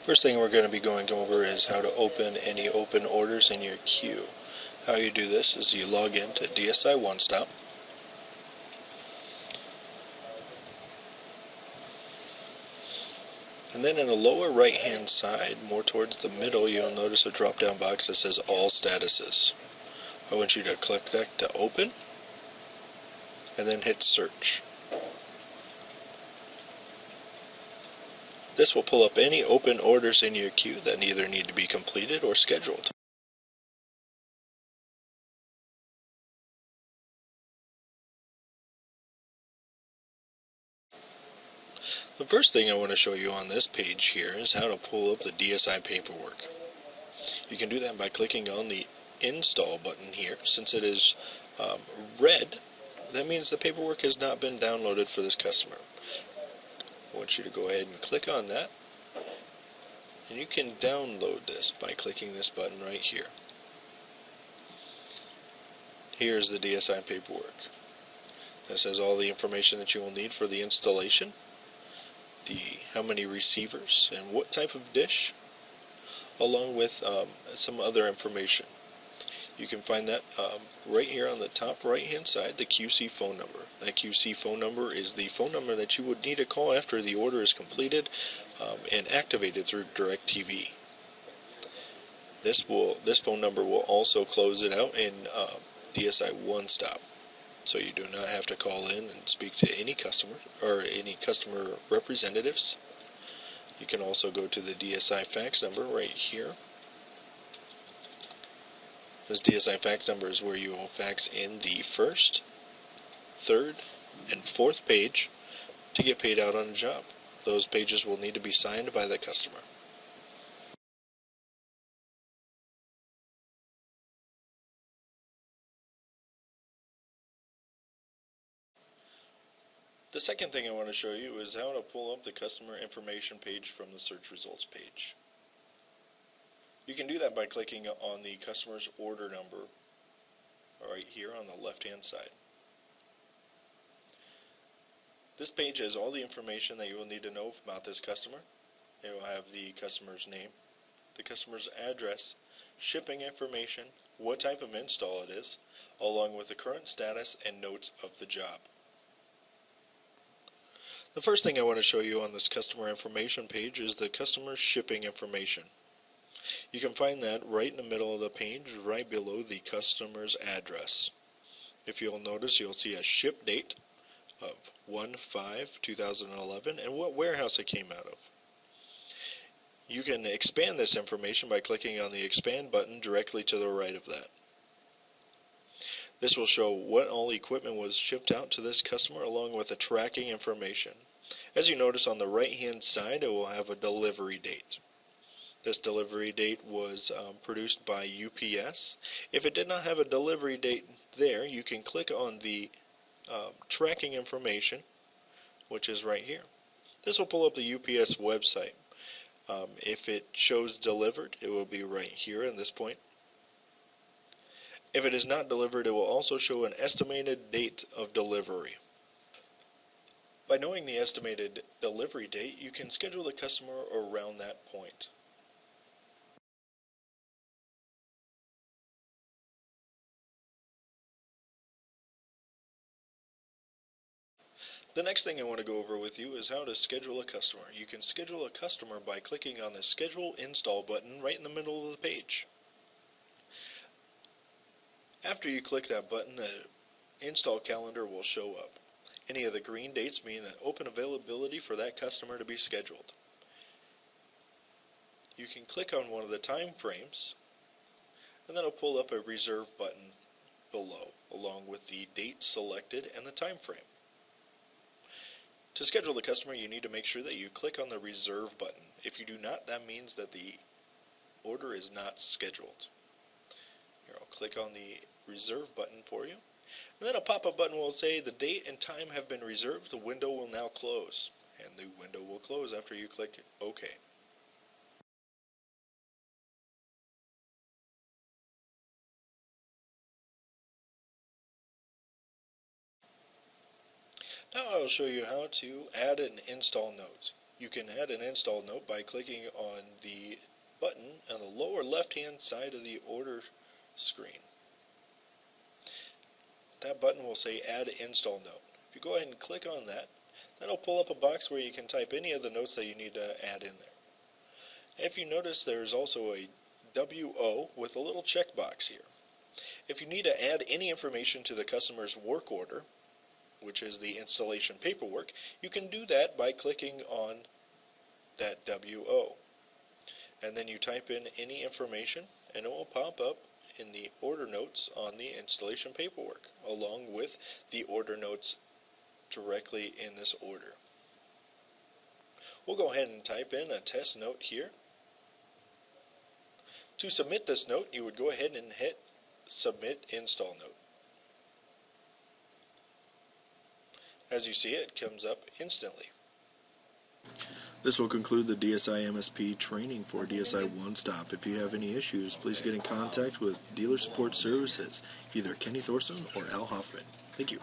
First thing we're going to be going over is how to open any open orders in your queue. How you do this is you log in to Dsi Onestop. And then in the lower right hand side, more towards the middle, you'll notice a drop down box that says All Statuses. I want you to click that to open, and then hit Search. This will pull up any open orders in your queue that either need to be completed or scheduled. The first thing I want to show you on this page here is how to pull up the DSI paperwork. You can do that by clicking on the Install button here. Since it is red, that means the paperwork has not been downloaded for this customer. I want you to go ahead and click on that, and you can download this by clicking this button right here. Here's the DSI paperwork. This has all the information that you will need for the installation, how many receivers and what type of dish, along with some other information. You can find that right here on the top right hand side, the QC phone number. That QC phone number is the phone number that you would need to call after the order is completed and activated through DirecTV. This phone number will also close it out in Dsi Onestop, so you do not have to call in and speak to any customer or any customer representatives. You can also go to the DSI fax number right here. This DSI fax number is where you will fax in the first, third, and fourth page to get paid out on a job. Those pages will need to be signed by the customer. The second thing I want to show you is how to pull up the customer information page from the search results page. You can do that by clicking on the customer's order number right here on the left hand side. This page has all the information that you will need to know about this customer. It will have the customer's name, the customer's address, shipping information, what type of install it is, along with the current status and notes of the job. The first thing I want to show you on this customer information page is the customer's shipping information. You can find that right in the middle of the page, right below the customer's address. If you'll notice, you'll see a ship date of 1/5/2011 and what warehouse it came out of. You can expand this information by clicking on the expand button directly to the right of that. This will show what all equipment was shipped out to this customer along with the tracking information. As you notice on the right hand side, it will have a delivery date. This delivery date was produced by UPS. If it did not have a delivery date there, you can click on the tracking information, which is right here. This will pull up the UPS website. If it shows delivered, it will be right here at this point. If it is not delivered, it will also show an estimated date of delivery. By knowing the estimated delivery date, you can schedule the customer around that point. The next thing I want to go over with you is how to schedule a customer. You can schedule a customer by clicking on the Schedule Install button right in the middle of the page. After you click that button, the install calendar will show up. Any of the green dates mean an open availability for that customer to be scheduled. You can click on one of the time frames, and that'll pull up a reserve button below, along with the date selected and the time frame. To schedule the customer, you need to make sure that you click on the reserve button. If you do not, that means that the order is not scheduled. Here, I'll click on the reserve button for you. And then a pop-up button will say the date and time have been reserved. The window will now close. And the window will close after you click OK. Now I'll show you how to add an install note. You can add an install note by clicking on the button on the lower left-hand side of the order screen. That button will say Add Install Note. If you go ahead and click on that, that'll pull up a box where you can type any of the notes that you need to add in there. If you notice, there's also a WO with a little checkbox here. If you need to add any information to the customer's work order, which is the installation paperwork, you can do that by clicking on that WO. And then you type in any information and it will pop up in the order notes on the installation paperwork, along with the order notes directly in this order. We'll go ahead and type in a test note here. To submit this note, you would go ahead and hit Submit Install Note. As you see, it comes up instantly. This will conclude the DSI MSP training for DSI Onestop. If you have any issues, please get in contact with Dealer Support Services, either Kenny Thorson or Al Hoffman. Thank you.